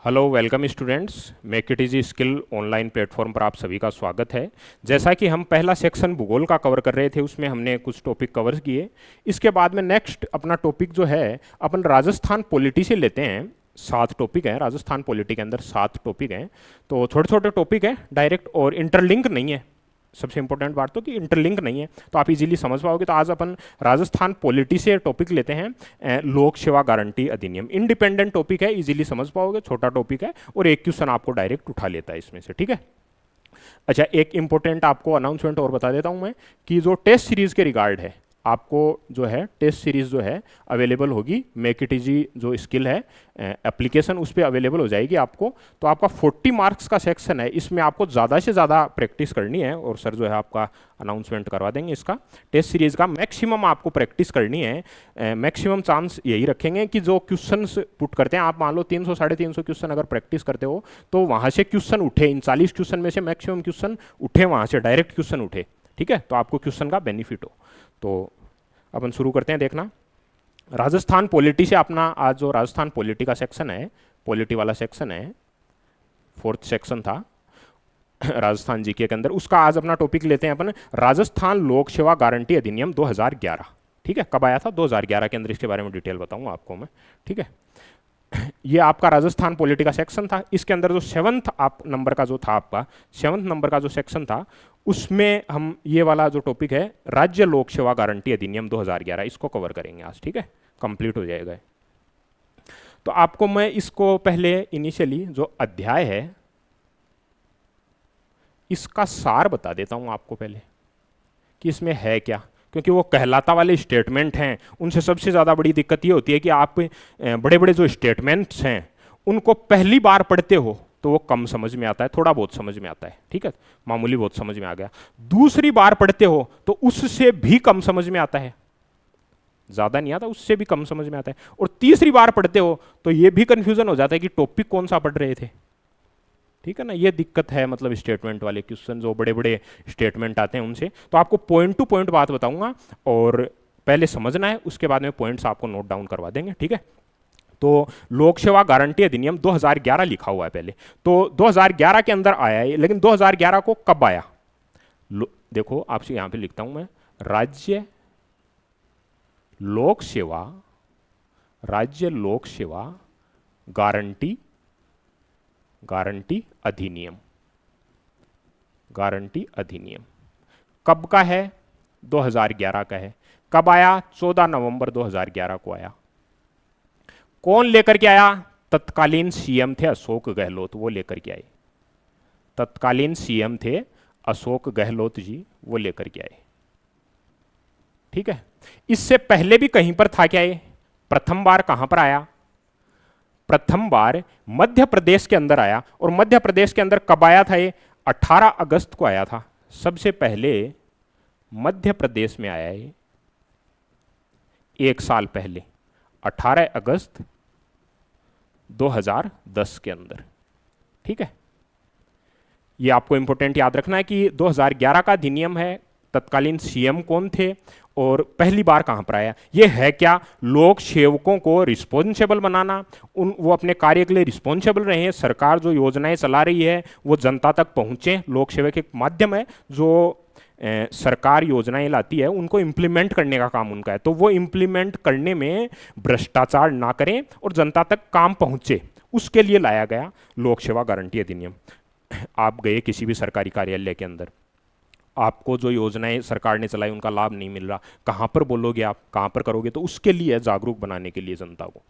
Hello welcome students. Make it easy skill online platform पर आप सभी का स्वागत है। जैसा कि हम पहला सेक्शन भूगोल का कवर कर रहे थे, उसमें हमने कुछ टॉपिक कवर किए। इसके बाद में नेक्स्ट अपना टॉपिक जो है अपन राजस्थान पॉलिटी से लेते हैं। 7 टॉपिक हैं राजस्थान पॉलिटी के अंदर, 7 टॉपिक हैं। तो छोटे छोटे टॉपिक हैं, डायरेक्ट और इंटरलिंक नहीं है। सबसे इंपॉर्टेंट बात तो कि इंटरलिंक नहीं है, तो आप इजीली समझ पाओगे। तो आज अपन राजस्थान पॉलिटी से टॉपिक लेते हैं, लोक सेवा गारंटी अधिनियम। इंडिपेंडेंट टॉपिक है, इजीली समझ पाओगे, छोटा टॉपिक है और एक क्वेश्चन आपको डायरेक्ट उठा लेता है इसमें से, ठीक है। अच्छा, एक इंपॉर्टेंट आपको अनाउंसमेंट और बता देता हूं मैं कि जो टेस्ट सीरीज के रिगार्ड है, आपको जो है टेस्ट सीरीज जो है अवेलेबल होगी। मेक इट इजी जो स्किल है एप्लीकेशन, उस पर अवेलेबल हो जाएगी आपको। तो आपका 40 मार्क्स का सेक्शन है, इसमें आपको ज़्यादा से ज़्यादा प्रैक्टिस करनी है और सर जो है आपका अनाउंसमेंट करवा देंगे इसका। टेस्ट सीरीज का मैक्सिमम आपको प्रैक्टिस करनी है। मैक्सिमम चांस यही रखेंगे कि जो क्वेश्चन पुट करते हैं, आप मान लो 300 350 क्वेश्चन अगर प्रैक्टिस करते हो तो वहाँ से क्वेश्चन उठे, इन 40 क्वेश्चन में से मैक्सिमम क्वेश्चन उठे, वहाँ से डायरेक्ट क्वेश्चन उठे, ठीक है। तो आपको क्वेश्चन का बेनिफिट हो। तो अपन शुरू करते हैं। देखना, राजस्थान पॉलिटी से अपना आज जो राजस्थान पॉलिटी का सेक्शन है, पॉलिटी वाला सेक्शन है, 4th सेक्शन था राजस्थान जीके के अंदर, उसका आज अपना टॉपिक लेते हैं अपन, राजस्थान लोक सेवा गारंटी अधिनियम 2011। ठीक है, कब आया था? 2011 के अंदर। इसके बारे में डिटेल बताऊंगा आपको मैं, ठीक है। ये आपका राजस्थान पॉलिटी का सेक्शन था। इसके अंदर जो 7th आप नंबर का जो था, आपका 7th नंबर का जो सेक्शन था, उसमें हम ये वाला जो टॉपिक है राज्य लोक सेवा गारंटी अधिनियम 2011, इसको कवर करेंगे आज, ठीक है। कंप्लीट हो जाएगा। तो आपको मैं इसको पहले इनिशियली जो अध्याय है इसका सार बता देता हूं आपको पहले कि इसमें है क्या, क्योंकि वो कहलाता वाले स्टेटमेंट हैं, उनसे सबसे ज़्यादा बड़ी दिक्कत ये होती है कि आप बड़े बड़े जो स्टेटमेंट्स हैं उनको पहली बार पढ़ते हो तो वो कम समझ में आता है, थोड़ा बहुत समझ में आता है, ठीक है, मामूली बहुत समझ में आ गया। दूसरी बार पढ़ते हो तो उससे भी कम समझ में आता है, ज़्यादा नहीं आता, उससे भी कम समझ में आता है। और तीसरी बार पढ़ते हो तो ये भी कंफ्यूजन हो जाता है कि टॉपिक कौन सा पढ़ रहे थे, ठीक है ना। ये दिक्कत है, मतलब स्टेटमेंट वाले क्वेश्चन जो बड़े बड़े स्टेटमेंट आते हैं उनसे। तो आपको पॉइंट टू पॉइंट बात बताऊंगा और पहले समझना है, उसके बाद में पॉइंट्स आपको नोट डाउन करवा देंगे, ठीक है। तो लोक सेवा गारंटी अधिनियम 2011 लिखा हुआ है पहले, तो 2011 के अंदर आया है। लेकिन 2011 को कब आया? देखो आपसे यहां पे लिखता हूं मैं, राज्य लोक सेवा, राज्य लोक सेवा गारंटी, गारंटी अधिनियम, गारंटी अधिनियम कब का है? 2011 का है। कब आया? 14 नवंबर 2011 को आया। कौन लेकर के आया? तत्कालीन सीएम थे अशोक गहलोत, वो लेकर के आए। तत्कालीन सीएम थे अशोक गहलोत जी, वो लेकर के आए, ठीक है। इससे पहले भी कहीं पर था क्या ये? प्रथम बार कहां पर आया? प्रथम बार मध्य प्रदेश के अंदर आया। और मध्य प्रदेश के अंदर कब आया था ये? 18 अगस्त को आया था। सबसे पहले मध्य प्रदेश में आया है, एक साल पहले, 18 अगस्त 2010 के अंदर, ठीक है। ये आपको इंपॉर्टेंट याद रखना है कि 2011 का अधिनियम है। तत्कालीन सीएम कौन थे और पहली बार कहां पर आया? ये है क्या? लोक सेवकों को रिस्पॉन्सिबल बनाना, वो अपने कार्य के लिए रिस्पॉन्सिबल रहे, सरकार जो योजनाएं चला रही है वो जनता तक पहुंचे। लोक सेवा एक माध्यम है, जो सरकार योजनाएं लाती है उनको इम्प्लीमेंट करने का काम उनका है। तो वो इम्प्लीमेंट करने में भ्रष्टाचार ना करें और जनता तक काम पहुंचे, उसके लिए लाया गया लोक सेवा गारंटी अधिनियम। आप गए किसी भी सरकारी कार्यालय के अंदर, आपको जो योजनाएं सरकार ने चलाई उनका लाभ नहीं मिल रहा, कहाँ पर बोलोगे आप, कहाँ पर करोगे? तो उसके लिए जागरूक बनाने के लिए जनता को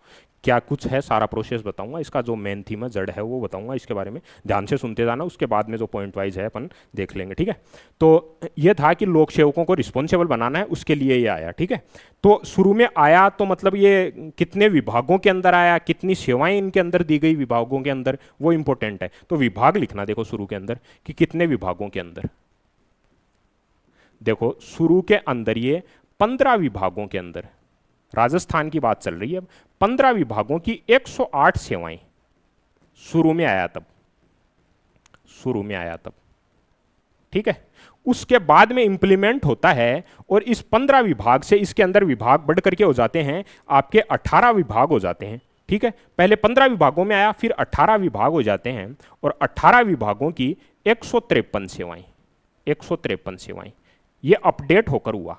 क्या कुछ है, सारा प्रोसेस बताऊंगा। इसका जो मेन थीम है, जड़ है, वो बताऊंगा। इसके बारे में ध्यान से सुनते जाना, उसके बाद में जो पॉइंट वाइज है अपन देख लेंगे, ठीक है। तो ये था कि लोक सेवकों को रिस्पॉन्सिबल बनाना है, उसके लिए ये आया, ठीक है। तो शुरू में आया तो मतलब ये कितने विभागों के अंदर आया, कितनी सेवाएं इनके अंदर दी गई विभागों के अंदर, वो इंपॉर्टेंट है। तो विभाग लिखना देखो शुरू के अंदर कि कितने विभागों के अंदर। देखो शुरू के अंदर ये 15 विभागों के अंदर, राजस्थान की बात चल रही है, 15 विभागों की 108 सेवाएं शुरू में आया तब, शुरू में आया तब, ठीक है। उसके बाद में इंप्लीमेंट होता है और इस 15 विभाग से इसके अंदर विभाग बढ़ करके हो जाते हैं आपके 18 विभाग हो जाते हैं, ठीक है, पहले 15 विभागों में आया, फिर 18 विभाग हो जाते हैं और 18 विभागों की 153 सेवाएं, 153 सेवाएं, ये अपडेट होकर हुआ।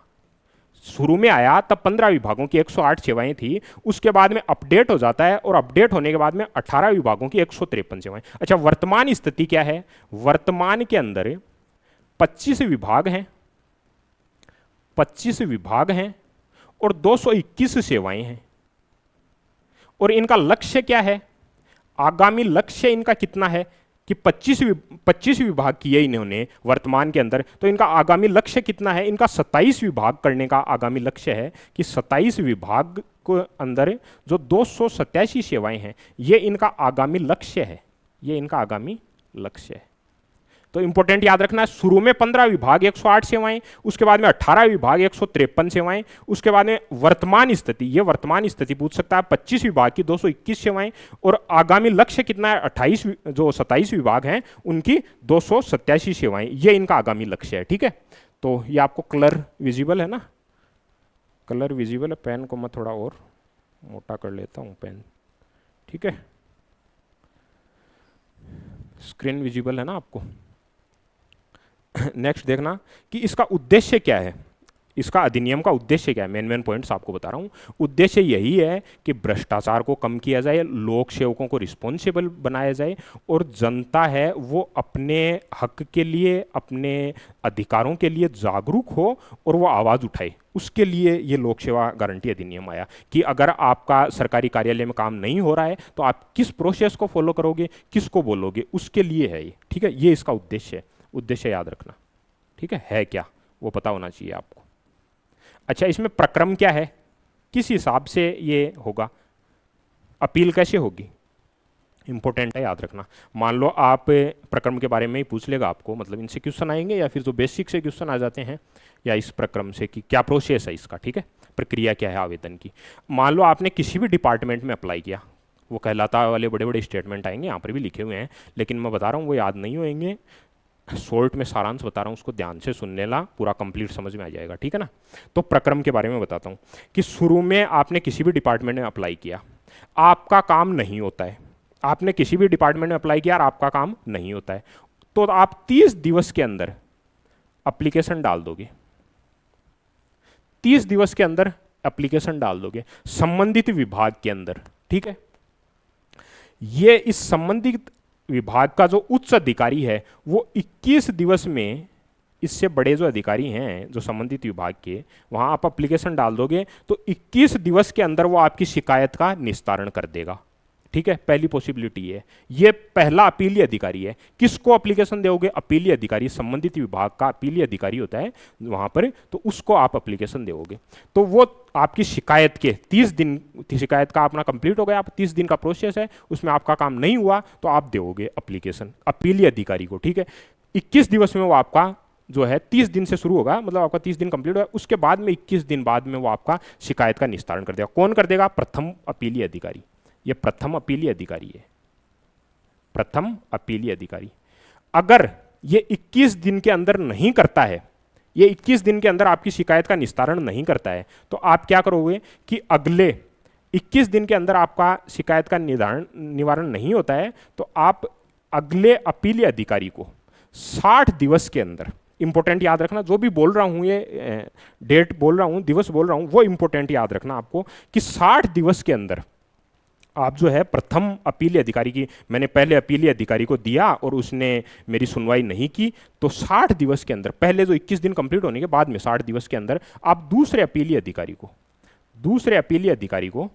शुरू में आया तब 15 विभागों की 108 सेवाएं थी, उसके बाद में अपडेट हो जाता है और अपडेट होने के बाद में 18 विभागों की 153 सेवाएं। अच्छा, वर्तमान स्थिति क्या है? वर्तमान के अंदर 25 विभाग हैं, 25 विभाग हैं और 221 सेवाएं हैं। और इनका लक्ष्य क्या है? आगामी लक्ष्य इनका कितना है कि 25 विभाग किए इन्होंने वर्तमान के अंदर, तो इनका आगामी लक्ष्य कितना है? इनका 27 विभाग करने का आगामी लक्ष्य है कि 27 विभाग को अंदर जो 287 सेवाएं हैं, ये इनका आगामी लक्ष्य है, ये इनका आगामी लक्ष्य है। तो इंपॉर्टेंट याद रखना, शुरू में 15 विभाग 108 सेवाएं, उसके बाद में 18 विभाग 153 सेवाएं, उसके बाद में वर्तमान स्थिति, ये वर्तमान स्थिति पूछ सकता है, 25 विभाग की 221 सेवाएं और आगामी लक्ष्य कितना है? 27 विभाग हैं उनकी 287 सेवाएं, ये इनका आगामी लक्ष्य है। ठीक है, तो ये आपको कलर विजिबल है ना? कलर विजिबल है। पेन को मैं थोड़ा और मोटा कर लेता हूं पेन, ठीक है। स्क्रीन विजिबल है ना आपको? नेक्स्ट देखना कि इसका उद्देश्य क्या है, इसका अधिनियम का उद्देश्य क्या है। मेन पॉइंट्स आपको बता रहा हूं। उद्देश्य यही है कि भ्रष्टाचार को कम किया जाए, लोक सेवकों को रिस्पॉन्सिबल बनाया जाए और जनता है वो अपने हक के लिए, अपने अधिकारों के लिए जागरूक हो और वो आवाज़ उठाए। उसके लिए ये लोक सेवा गारंटी अधिनियम आया कि अगर आपका सरकारी कार्यालय में काम नहीं हो रहा है तो आप किस प्रोसेस को फॉलो करोगे, किसको बोलोगे, उसके लिए है ये। ठीक है, ये इसका उद्देश्य है। उद्देश्य याद रखना, ठीक है क्या वो पता होना चाहिए आपको। अच्छा, इसमें प्रक्रम क्या है, किस हिसाब से ये होगा, अपील कैसे होगी, इंपॉर्टेंट है याद रखना। मान लो आप प्रक्रम के बारे में ही पूछ लेगा आपको, मतलब इनसे क्वेश्चन आएंगे या फिर जो बेसिक से क्वेश्चन आ जाते हैं या इस प्रक्रम से कि क्या प्रोसेस है इसका, ठीक है, प्रक्रिया क्या है आवेदन की। मान लो आपने किसी भी डिपार्टमेंट में अप्लाई किया, वो कहलाता वाले बड़े बड़े स्टेटमेंट आएंगे, यहाँ पर भी लिखे हुए हैं, लेकिन मैं बता रहा हूँ वो याद नहीं होंगे, शॉर्ट में सारांश बता रहा हूँ, उसको ध्यान से सुनने ला, पूरा कंप्लीट समझ में आ जाएगा, ठीक है ना। तो प्रक्रम के बारे में बताता हूँ कि शुरू में आपने किसी भी डिपार्टमेंट में अप्लाई किया, आपका काम नहीं होता है, आपने किसी भी डिपार्टमेंट में अप्लाई किया और आपका काम नहीं होता है, तो आप 30 दिवस के अंदर एप्लीकेशन डाल दोगे, 30 दिवस के अंदर एप्लीकेशन डाल दोगे संबंधित विभाग के अंदर, ठीक है। ये इस संबंधित विभाग का जो उच्च अधिकारी है वो 21 दिवस में, इससे बड़े जो अधिकारी हैं जो संबंधित विभाग के, वहां आप एप्लीकेशन डाल दोगे तो 21 दिवस के अंदर वो आपकी शिकायत का निस्तारण कर देगा, ठीक है। पहली पॉसिबिलिटी है, ये पहला अपीलीय अधिकारी है। किसको एप्लीकेशन दोगे? अपीलीय अधिकारी, संबंधित विभाग का अपीलीय अधिकारी होता है वहां पर, तो उसको आप एप्लीकेशन दोगे तो वो आपकी शिकायत के 30 दिन, शिकायत का अपना कंप्लीट हो गया, आप 30 दिन का प्रोसेस है, उसमें आपका काम नहीं हुआ तो आप दोगे एप्लीकेशन अपीलीय अधिकारी को, ठीक है। 21 दिवस में वो आपका जो है 30 दिन से शुरू होगा, मतलब आपका 30 दिन कंप्लीट होगा, उसके बाद में 21 दिन बाद में वो आपका शिकायत का निस्तारण कर देगा। कौन कर देगा? प्रथम अपीलीय अधिकारी। ये प्रथम अपीलीय अधिकारी है, प्रथम अपीलीय अधिकारी। अगर ये 21 दिन के अंदर नहीं करता है, ये 21 दिन के अंदर आपकी शिकायत का निस्तारण नहीं करता है, तो आप क्या करोगे कि अगले 21 दिन के अंदर आपका शिकायत का निवारण नहीं होता है तो आप अगले अपीलीय अधिकारी को 60 दिवस के अंदर, इंपॉर्टेंट याद रखना, जो भी बोल रहा हूं ये डेट बोल रहा हूं, दिवस बोल रहा हूं, वो इंपॉर्टेंट याद रखना आपको कि 60 दिवस के अंदर आप जो है प्रथम अपीलीय अधिकारी की, मैंने पहले अपीलीय अधिकारी को दिया और उसने मेरी सुनवाई नहीं की, तो 60 दिवस के अंदर, पहले जो 21 दिन कंप्लीट होने के बाद में 60 दिवस के अंदर आप दूसरे अपीलीय अधिकारी को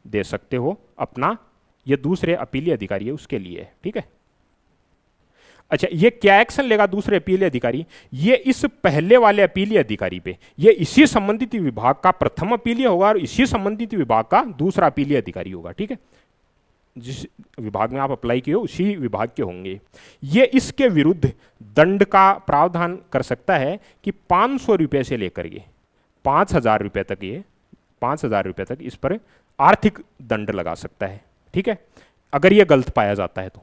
दे सकते हो अपना, ये दूसरे अपीलीय अधिकारी है उसके लिए, ठीक है। अच्छा, ये क्या एक्शन लेगा दूसरे अपीलीय अधिकारी? ये इस पहले वाले अपीलीय अधिकारी पे, ये इसी संबंधित विभाग का प्रथम अपीलीय होगा और इसी संबंधित विभाग का दूसरा अपीलीय अधिकारी होगा, ठीक है। जिस विभाग में आप अप्लाई किए हो उसी विभाग के होंगे। ये इसके विरुद्ध दंड का प्रावधान कर सकता है कि 500 रुपये से लेकर के 5,000 रुपये तक, ये 5,000 रुपये तक इस पर आर्थिक दंड लगा सकता है, ठीक है, अगर ये गलत पाया जाता है तो।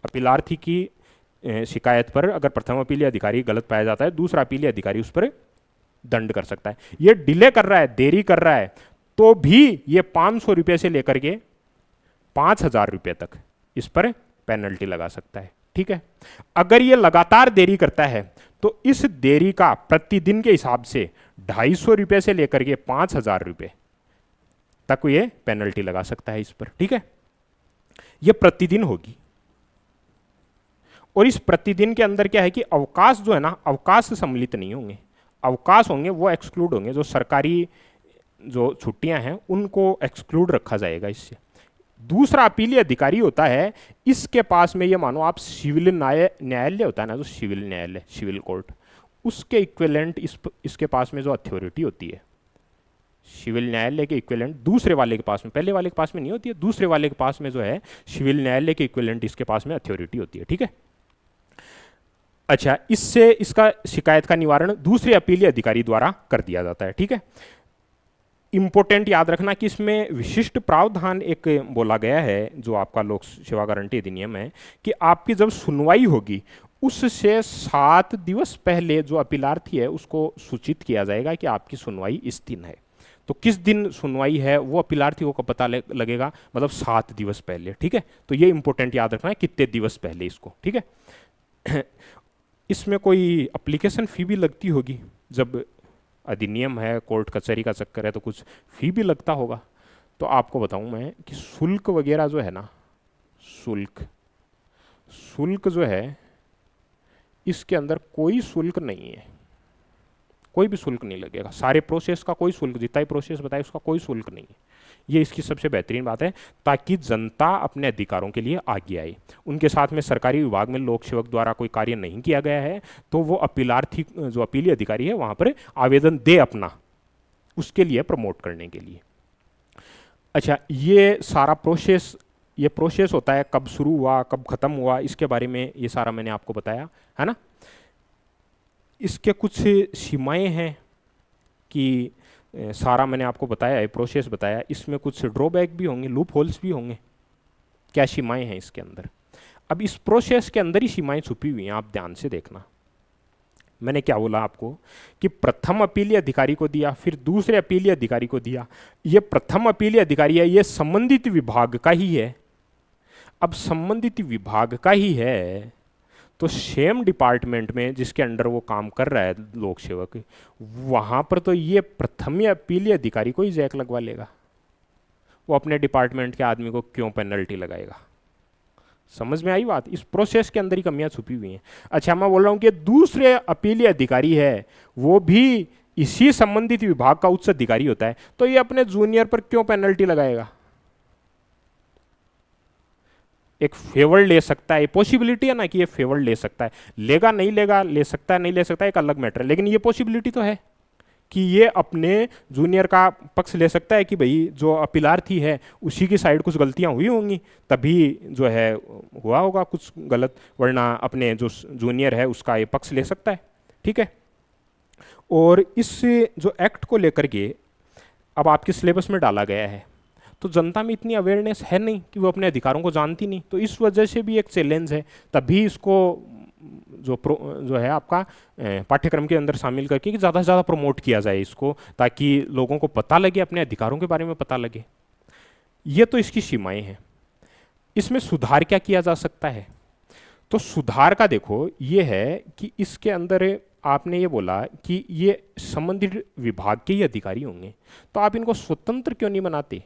अपीलार्थी की शिकायत पर अगर प्रथम अपीलीय अधिकारी गलत पाया जाता है, दूसरा अपीलीय अधिकारी उस पर दंड कर सकता है। ये डिले कर रहा है, देरी कर रहा है, तो भी ये 500 रुपये से लेकर के 5,000 रुपये तक इस पर पेनल्टी लगा सकता है। ठीक है, अगर ये लगातार देरी करता है तो इस देरी का प्रतिदिन के हिसाब से 250 रुपये से लेकर के 5,000 रुपये तक ये पेनल्टी लगा सकता है इस पर। ठीक है, ये प्रतिदिन होगी। और इस प्रतिदिन के अंदर क्या है कि अवकाश जो है ना, अवकाश सम्मिलित नहीं होंगे, अवकाश होंगे वो एक्सक्लूड होंगे। जो सरकारी जो छुट्टियां हैं उनको एक्सक्लूड रखा जाएगा इससे। दूसरा अपीलीय अधिकारी होता है, इसके पास में ये मानो आप सिविल न्यायालय होता है ना, जो सिविल न्यायालय, सिविल कोर्ट, उसके इक्विवेलेंट इसके पास में जो अथॉरिटी होती है, सिविल न्यायालय के इक्विवेलेंट दूसरे वाले के पास में, पहले वाले के पास में नहीं होती है, दूसरे वाले के पास में जो है सिविल न्यायालय के इक्विवेलेंट इसके पास में अथॉरिटी होती है। ठीक है, अच्छा, इससे इसका शिकायत का निवारण दूसरे अपीलीय अधिकारी द्वारा कर दिया जाता है। ठीक है, इंपॉर्टेंट याद रखना कि इसमें विशिष्ट प्रावधान एक बोला गया है, जो आपका लोक सेवा गारंटी अधिनियम है, कि आपकी जब सुनवाई होगी उससे 7 दिवस पहले जो अपीलार्थी है उसको सूचित किया जाएगा कि आपकी सुनवाई इस दिन है। तो किस दिन सुनवाई है वो अपीलार्थी को पता लगेगा, मतलब 7 दिवस पहले। ठीक है, तो ये इंपॉर्टेंट याद रखना है कितने दिवस पहले इसको। ठीक है, इसमें कोई एप्लीकेशन फ़ी भी लगती होगी, जब अधिनियम है, कोर्ट कचहरी का चक्कर है, तो कुछ फ़ी भी लगता होगा। तो आपको बताऊं मैं कि शुल्क वगैरह जो है ना, शुल्क जो है इसके अंदर कोई शुल्क नहीं है, कोई भी शुल्क नहीं लगेगा। सारे प्रोसेस का कोई शुल्क, जितना ही प्रोसेस बताए उसका कोई शुल्क नहीं है। ये इसकी सबसे बेहतरीन बात है, ताकि जनता अपने अधिकारों के लिए आगे आए। उनके साथ में सरकारी विभाग में लोक सेवक द्वारा कोई कार्य नहीं किया गया है तो वो अपीलार्थी, जो अपीलीय अधिकारी है, वहाँ पर आवेदन दे अपना, उसके लिए प्रमोट करने के लिए। अच्छा, ये सारा प्रोसेस, ये प्रोसेस होता है, कब शुरू हुआ कब ख़त्म हुआ, इसके बारे में ये सारा मैंने आपको बताया है ना। इसके कुछ सीमाएं हैं कि सारा मैंने आपको बताया है, प्रोसेस बताया, इसमें कुछ ड्रॉबैक भी होंगे, लूप होल्स भी होंगे। क्या सीमाएं हैं इसके अंदर? अब इस प्रोसेस के अंदर ही सीमाएं छुपी हुई हैं, आप ध्यान से देखना। मैंने क्या बोला आपको कि प्रथम अपीलीय अधिकारी को दिया, फिर दूसरे अपीलीय अधिकारी को दिया। ये प्रथम अपीलीय अधिकारी है, ये संबंधित विभाग का ही है। अब संबंधित विभाग का ही है तो सेम डिपार्टमेंट में जिसके अंडर वो काम कर रहा है लोक सेवक, वहाँ पर तो ये प्रथम अपीलीय अधिकारी को ही जैक लगवा लेगा। वो अपने डिपार्टमेंट के आदमी को क्यों पेनल्टी लगाएगा? समझ में आई बात? इस प्रोसेस के अंदर ही कमियां छुपी हुई हैं। अच्छा, मैं बोल रहा हूँ कि दूसरे अपीलीय अधिकारी है, वो भी इसी संबंधित विभाग का उच्च अधिकारी होता है, तो ये अपने जूनियर पर क्यों पेनल्टी लगाएगा? एक फेवर ले सकता है, पॉसिबिलिटी है ना कि ये फेवर ले सकता है, लेगा नहीं लेगा, ले सकता है नहीं ले सकता है, एक अलग मैटर है, लेकिन ये पॉसिबिलिटी तो है कि ये अपने जूनियर का पक्ष ले सकता है कि भाई जो अपीलार्थी है उसी की साइड कुछ गलतियां हुई होंगी, तभी जो है हुआ होगा कुछ गलत, वरना अपने जो जूनियर है उसका ये पक्ष ले सकता है। ठीक है, और इस जो एक्ट को लेकर के अब आपके सिलेबस में डाला गया है, तो जनता में इतनी अवेयरनेस है नहीं कि वो अपने अधिकारों को जानती नहीं, तो इस वजह से भी एक चैलेंज है। तभी इसको जो है आपका पाठ्यक्रम के अंदर शामिल करके कि ज़्यादा से ज़्यादा प्रमोट किया जाए इसको, ताकि लोगों को पता लगे, अपने अधिकारों के बारे में पता लगे। ये तो इसकी सीमाएं हैं। इसमें सुधार क्या किया जा सकता है? तो सुधार का देखो ये है कि इसके अंदर आपने ये बोला कि ये संबंधित विभाग के ही अधिकारी होंगे, तो आप इनको स्वतंत्र क्यों नहीं बनाते?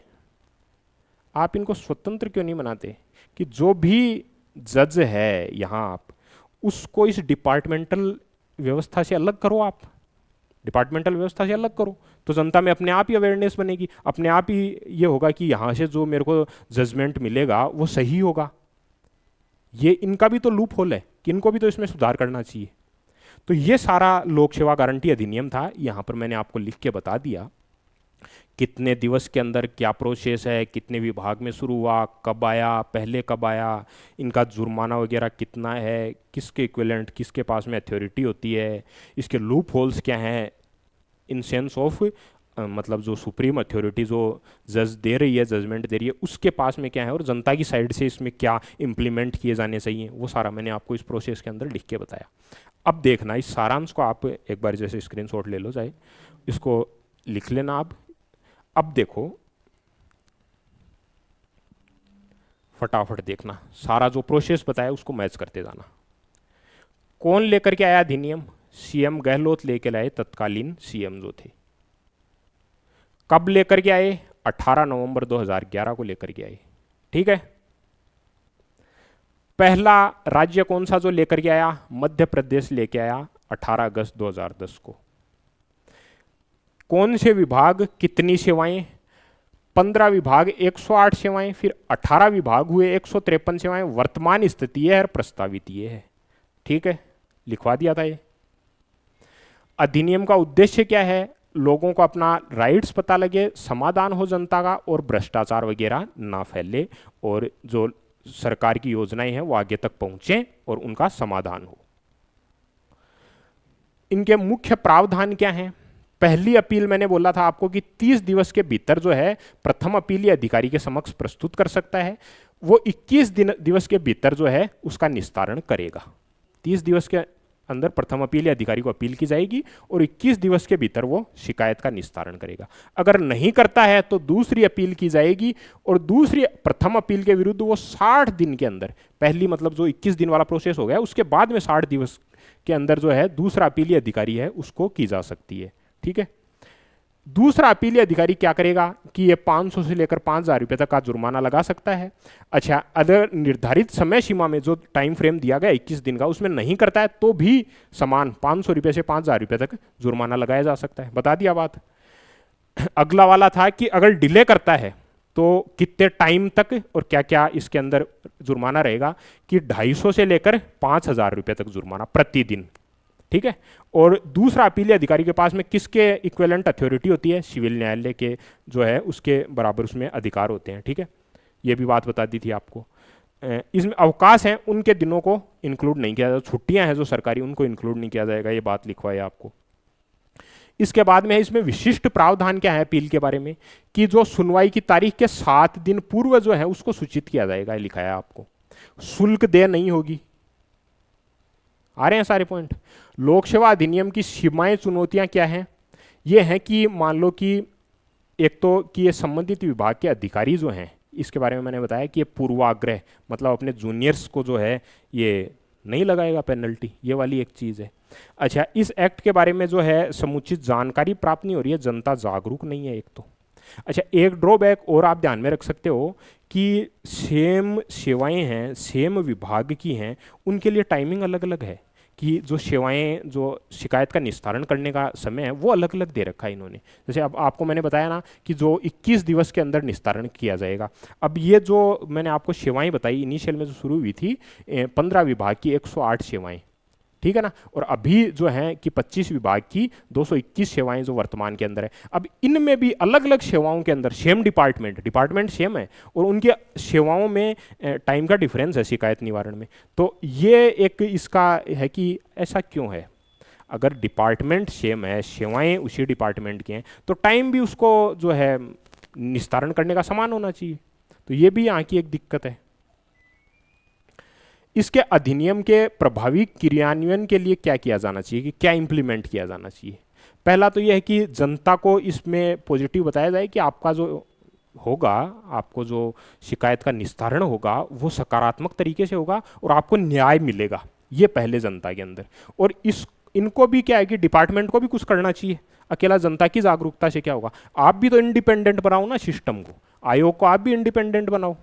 आप इनको स्वतंत्र क्यों नहीं बनाते कि जो भी जज है यहाँ आप उसको इस डिपार्टमेंटल व्यवस्था से अलग करो, आप डिपार्टमेंटल व्यवस्था से अलग करो, तो जनता में अपने आप ही अवेयरनेस बनेगी, अपने आप ही ये होगा कि यहाँ से जो मेरे को जजमेंट मिलेगा वो सही होगा। ये इनका भी तो लूप होल है कि इनको भी तो इसमें सुधार करना चाहिए। तो ये सारा लोक सेवा गारंटी अधिनियम था, यहाँ पर मैंने आपको लिख के बता दिया कितने दिवस के अंदर क्या प्रोसेस है, कितने विभाग में शुरू हुआ, कब आया, पहले कब आया, इनका जुर्माना वगैरह कितना है, किसके इक्विवेलेंट, किसके पास में अथॉरिटी होती है, इसके लूप होल्स क्या हैं इन सेंस ऑफ मतलब जो सुप्रीम अथॉरिटी जो जज दे रही है, जजमेंट दे रही है, उसके पास में क्या है और जनता की साइड से इसमें क्या इम्प्लीमेंट किए जाने चाहिए, वो सारा मैंने आपको इस प्रोसेस के अंदर लिख के बताया। अब देखना इस सारांश को आप एक बार जैसे स्क्रीनशॉट ले लो, चाहे इसको लिख लेना आप। अब देखो, फटाफट देखना, सारा जो प्रोसेस बताया उसको मैच करते जाना। कौन लेकर के आया अधिनियम? सीएम गहलोत लेकर आए, तत्कालीन सीएम जो थे। कब लेकर के आए? 18 नवंबर 2011 को लेकर के आए। ठीक है। पहला राज्य कौन सा जो लेकर के आया? मध्य प्रदेश लेके आया 18 अगस्त 2010 को। कौन से विभाग, कितनी सेवाएं? 15 विभाग 108 सेवाएं, फिर 18 विभाग हुए 153 सेवाएं। वर्तमान स्थिति है और प्रस्तावित ये है। ठीक है, लिखवा दिया था ये। अधिनियम का उद्देश्य क्या है? लोगों को अपना राइट्स पता लगे, समाधान हो जनता का, और भ्रष्टाचार वगैरह ना फैले, और जो सरकार की योजनाएं हैं वो आगे तक पहुंचे और उनका समाधान हो। इनके मुख्य प्रावधान क्या हैं? पहली अपील मैंने बोला था आपको कि 30 दिवस के भीतर जो है प्रथम अपीली अधिकारी के समक्ष प्रस्तुत कर सकता है। वो 21 दिवस के भीतर जो है उसका निस्तारण करेगा। 30 दिवस के अंदर प्रथम अपीली अधिकारी को अपील की जाएगी और 21 दिवस के भीतर वो शिकायत का निस्तारण करेगा। अगर नहीं करता है तो दूसरी अपील की जाएगी, और दूसरी प्रथम अपील के विरुद्ध वो 60 दिन के अंदर, पहली मतलब जो 21 दिन वाला प्रोसेस हो गया उसके बाद में 60 दिवस के अंदर जो है दूसरा अपीली अधिकारी है उसको की जा सकती है। ठीक है। दूसरा अपीली अधिकारी क्या करेगा कि ये 500 से लेकर 5,000 रुपये तक का जुर्माना लगा सकता है। अच्छा, अगर निर्धारित समय सीमा में जो टाइम फ्रेम दिया गया 21 दिन का उसमें नहीं करता है तो भी समान 500 रुपये से 5,000 रुपये तक जुर्माना लगाया जा सकता है। बता दिया बात। अगला वाला था कि अगर डिले करता है तो कितने टाइम तक और क्या क्या इसके अंदर जुर्माना रहेगा, कि 250 से लेकर 5,000 रुपये तक जुर्माना प्रतिदिन। ठीक है। और दूसरा अपीली अधिकारी के पास में किसके इक्विवेलेंट अथॉरिटी होती है? सिविल न्यायालय के जो है उसके बराबर उसमें अधिकार होते हैं। ठीक है, ये भी बात बता दी थी आपको। इसमें अवकाश हैं उनके दिनों को इंक्लूड नहीं किया जाएगा, छुट्टियां हैं जो सरकारी उनको इंक्लूड नहीं किया जाएगा, ये बात लिखवाई आपको। इसके बाद में इसमें विशिष्ट प्रावधान क्या है अपील के बारे में, कि जो सुनवाई की तारीख के 7 दिन पूर्व जो है उसको सूचित किया जाएगा, लिखा है आपको। शुल्क देय नहीं होगी। आ रहे हैं सारे पॉइंट। लोक सेवा अधिनियम की सीमाएं, चुनौतियां क्या हैं? ये हैं कि मान लो कि एक तो कि ये संबंधित विभाग के अधिकारी जो हैं, इसके बारे में मैंने बताया कि ये पूर्वाग्रह मतलब अपने जूनियर्स को जो है ये नहीं लगाएगा पेनल्टी, ये वाली एक चीज़ है। अच्छा, इस एक्ट के बारे में जो है समुचित जानकारी प्राप्त नहीं हो रही है, जनता जागरूक नहीं है एक तो। अच्छा, एक ड्रॉबैक और आप ध्यान में रख सकते हो कि सेम सेवाएं हैं, सेम विभाग की हैं, उनके लिए टाइमिंग अलग अलग है, कि जो सेवाएं, जो शिकायत का निस्तारण करने का समय है वो अलग अलग दे रखा है इन्होंने। जैसे अब आपको मैंने बताया ना कि जो 21 दिवस के अंदर निस्तारण किया जाएगा। अब ये जो मैंने आपको सेवाएं बताई इनिशियल में जो शुरू हुई थी 15 विभाग की 108 सेवाएं, ठीक है ना, और अभी जो है कि 25 विभाग की 221 सेवाएं जो वर्तमान के अंदर है। अब इनमें भी अलग अलग सेवाओं के अंदर सेम डिपार्टमेंट सेम है और उनके सेवाओं में टाइम का डिफरेंस है शिकायत निवारण में। तो ये एक इसका है कि ऐसा क्यों है? अगर डिपार्टमेंट सेम है, सेवाएं उसी डिपार्टमेंट की हैं, तो टाइम भी उसको जो है निस्तारण करने का समान होना चाहिए। तो ये भी यहाँ की एक दिक्कत है। इसके अधिनियम के प्रभावी क्रियान्वयन के लिए क्या किया जाना चाहिए, कि क्या इंप्लीमेंट किया जाना चाहिए? पहला तो यह है कि जनता को इसमें पॉजिटिव बताया जाए कि आपका जो होगा, आपको जो शिकायत का निस्तारण होगा वो सकारात्मक तरीके से होगा और आपको न्याय मिलेगा, ये पहले जनता के अंदर। और इनको भी क्या है कि डिपार्टमेंट को भी कुछ करना चाहिए, अकेला जनता की जागरूकता से क्या होगा? आप भी तो इंडिपेंडेंट बनाओ ना सिस्टम को, आयोग को आप भी इंडिपेंडेंट बनाओ।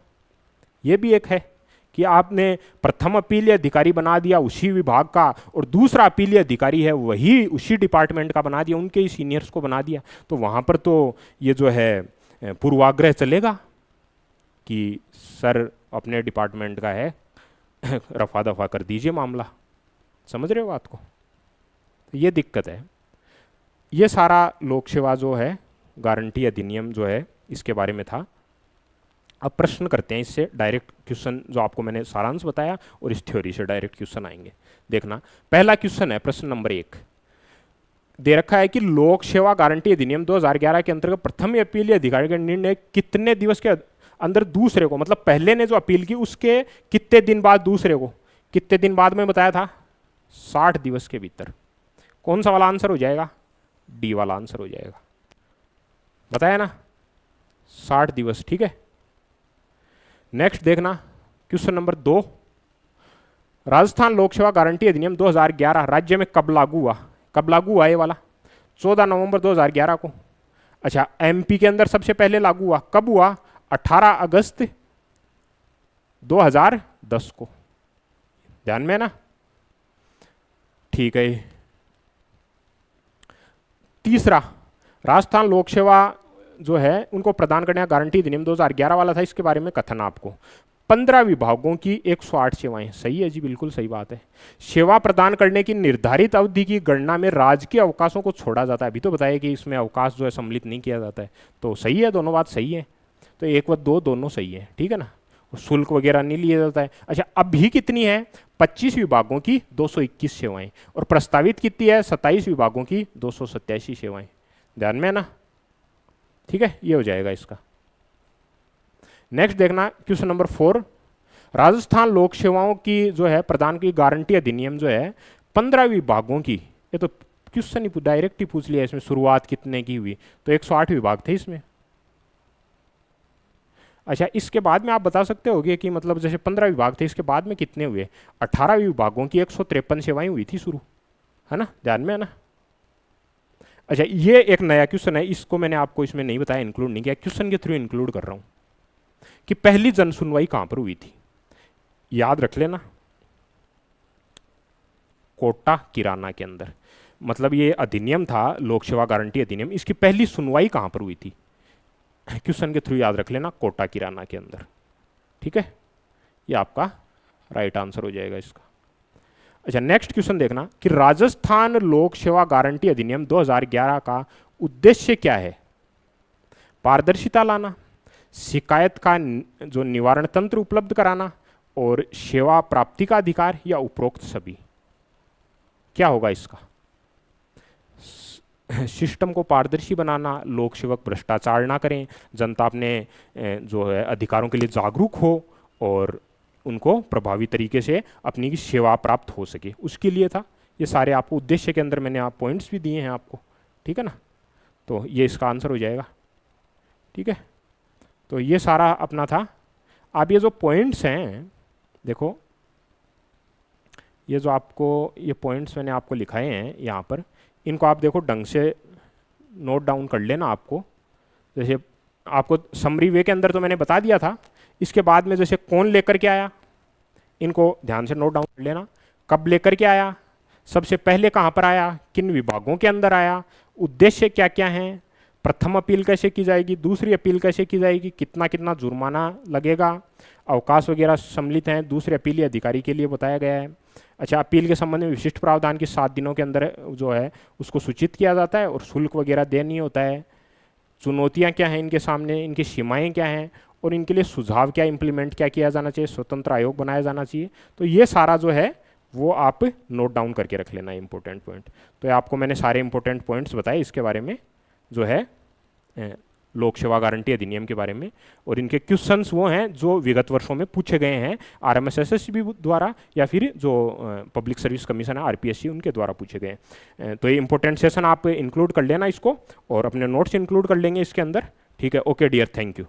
ये भी एक है कि आपने प्रथम अपीली अधिकारी बना दिया उसी विभाग का और दूसरा अपीली अधिकारी है वही उसी डिपार्टमेंट का बना दिया, उनके ही सीनियर्स को बना दिया, तो वहाँ पर तो ये जो है पूर्वाग्रह चलेगा कि सर अपने डिपार्टमेंट का है रफा दफा कर दीजिए मामला। समझ रहे हो बात को? ये दिक्कत है। ये सारा लोक सेवा जो है गारंटी अधिनियम जो है इसके बारे में था। अब प्रश्न करते हैं इससे डायरेक्ट क्वेश्चन, जो आपको मैंने सारांश बताया और इस थ्योरी से डायरेक्ट क्वेश्चन आएंगे। देखना, पहला क्वेश्चन है प्रश्न नंबर 1, दे रखा है कि लोक सेवा गारंटी अधिनियम 2011 के अंतर्गत प्रथम अपीली अधिकारी का निर्णय कितने दिवस के अंदर दूसरे को, मतलब पहले ने जो अपील की उसके कितने दिन बाद दूसरे को, कितने दिन बाद में बताया था 60 दिवस के भीतर। कौन सा वाला आंसर हो जाएगा? डी वाला आंसर हो जाएगा। बताया ना, 60 दिवस, ठीक है। नेक्स्ट देखना क्वेश्चन नंबर 2, राजस्थान लोक सेवा गारंटी अधिनियम 2011 राज्य में कब लागू हुआ? कब लागू हुआ ये वाला? 14 नवंबर 2011 को। अच्छा, एमपी के अंदर सबसे पहले लागू हुआ, कब हुआ? 18 अगस्त 2010 को, ध्यान में है ना, ठीक है। तीसरा, राजस्थान लोक सेवा जो है उनको प्रदान करने का गारंटी अधिनियम 2011 वाला था, इसके बारे में कथन आपको 15 विभागों की 108 सेवाएं, सही है जी, बिल्कुल सही बात है। सेवा प्रदान करने की निर्धारित अवधि की गणना में राजकीय अवकाशों को छोड़ा जाता है, अभी तो बताया कि इसमें अवकाश जो है सम्मिलित नहीं किया जाता है, तो सही है, दोनों बात सही है, तो 1 व 2 दोनों सही है, ठीक है ना। शुल्क वगैरह नहीं लिया जाता है। अच्छा, अभी कितनी है? 25 विभागों की 221 सेवाएं, और प्रस्तावित कितनी है? 27 विभागों की 287 सेवाएं, ध्यान में है ना, ठीक है, ये हो जाएगा इसका। नेक्स्ट देखना क्वेश्चन नंबर 4, राजस्थान लोक सेवाओं की जो है प्रदान की गारंटी अधिनियम जो है 15 विभागों की, ये तो क्वेश्चन ही डायरेक्ट ही पूछ लिया, इसमें शुरुआत कितने की हुई, तो 108 विभाग थे इसमें। अच्छा, इसके बाद में आप बता सकते होगे कि मतलब जैसे 15 विभाग थे, इसके बाद में कितने हुए? 18 विभागों की 153 सेवाएं हुई थी शुरू, है ना, ध्यान में है ना। अच्छा, ये एक नया क्वेश्चन है, इसको मैंने आपको इसमें नहीं बताया, इंक्लूड नहीं किया, क्वेश्चन के थ्रू इंक्लूड कर रहा हूं कि पहली जन सुनवाई कहां पर हुई थी? याद रख लेना, कोटा किराना के अंदर, मतलब ये अधिनियम था लोक सेवा गारंटी अधिनियम, इसकी पहली सुनवाई कहां पर हुई थी? क्वेश्चन के थ्रू याद रख लेना, कोटा किराना के अंदर, ठीक है, ये आपका राइट आंसर हो जाएगा इसका। अच्छा, नेक्स्ट क्वेश्चन देखना कि राजस्थान लोक सेवा गारंटी अधिनियम 2011 का उद्देश्य क्या है? पारदर्शिता लाना, शिकायत का जो निवारण तंत्र उपलब्ध कराना, और सेवा प्राप्ति का अधिकार, या उपरोक्त सभी? क्या होगा इसका? सिस्टम को पारदर्शी बनाना, लोक सेवक भ्रष्टाचार ना करें, जनता अपने जो है अधिकारों के लिए जागरूक हो और उनको प्रभावी तरीके से अपनी सेवा प्राप्त हो सके, उसके लिए था ये सारे। आपको उद्देश्य के अंदर मैंने आप पॉइंट्स भी दिए हैं आपको, ठीक है ना, तो ये इसका आंसर हो जाएगा, ठीक है। तो ये सारा अपना था। अब ये जो पॉइंट्स हैं देखो, ये जो आपको ये पॉइंट्स मैंने आपको लिखाए हैं यहाँ पर, इनको आप देखो ढंग से नोट डाउन कर लेना। आपको जैसे आपको समरी वे के अंदर तो मैंने बता दिया था, इसके बाद में जैसे कौन लेकर के आया, इनको ध्यान से नोट डाउन कर लेना। कब लेकर के आया, सबसे पहले कहाँ पर आया, किन विभागों के अंदर आया, उद्देश्य क्या क्या हैं, प्रथम अपील कैसे की जाएगी, दूसरी अपील कैसे की जाएगी, कितना कितना जुर्माना लगेगा, अवकाश वगैरह सम्मिलित हैं, दूसरे अपीली अधिकारी के लिए बताया गया है। अच्छा, अपील के संबंध में विशिष्ट प्रावधान की 7 दिनों के अंदर जो है उसको सूचित किया जाता है और शुल्क वगैरह देनी होता है। चुनौतियाँ क्या हैं इनके सामने, इनकी सीमाएँ क्या हैं, और इनके लिए सुझाव क्या, इम्प्लीमेंट क्या किया जाना चाहिए, स्वतंत्र आयोग बनाया जाना चाहिए। तो ये सारा जो है वो आप नोट डाउन करके रख लेना इंपॉर्टेंट पॉइंट। तो आपको मैंने सारे इंपॉर्टेंट पॉइंट्स बताए इसके बारे में, जो है लोक सेवा गारंटी अधिनियम के बारे में, और इनके क्वेश्चंस वो हैं जो विगत वर्षों में पूछे गए हैं RMSSSB द्वारा या फिर जो पब्लिक सर्विस कमीशन है RPSC उनके द्वारा पूछे गए हैं। तो ये इंपॉर्टेंट सेशन आप इंक्लूड कर लेना इसको, और अपने नोट्स इंक्लूड कर लेंगे इसके अंदर, ठीक है। Okay dear, thank you.